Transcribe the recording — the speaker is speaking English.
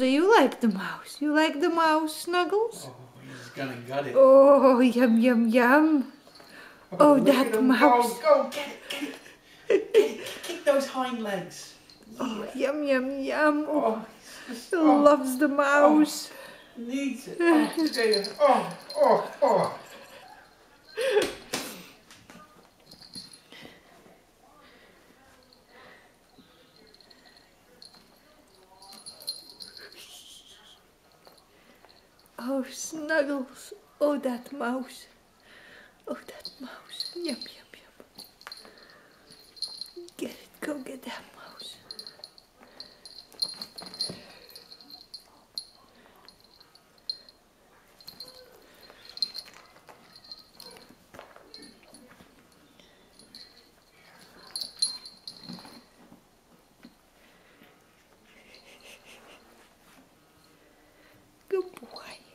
do you like the mouse? You like the mouse, Snuggles? Oh, he's gonna gut it. Oh, yum, yum, yum. Oh, look that at him mouse. Go, get it, get it. Get it, kick those hind legs. Yeah. Oh, yum, yum, yum. Oh, Just, he loves the mouse. Needs it. Oh, there. Oh. Oh, Snuggles. Oh, that mouse. Oh, that mouse. Yum, yum, yum. Get it. Go get that mouse. Good boy.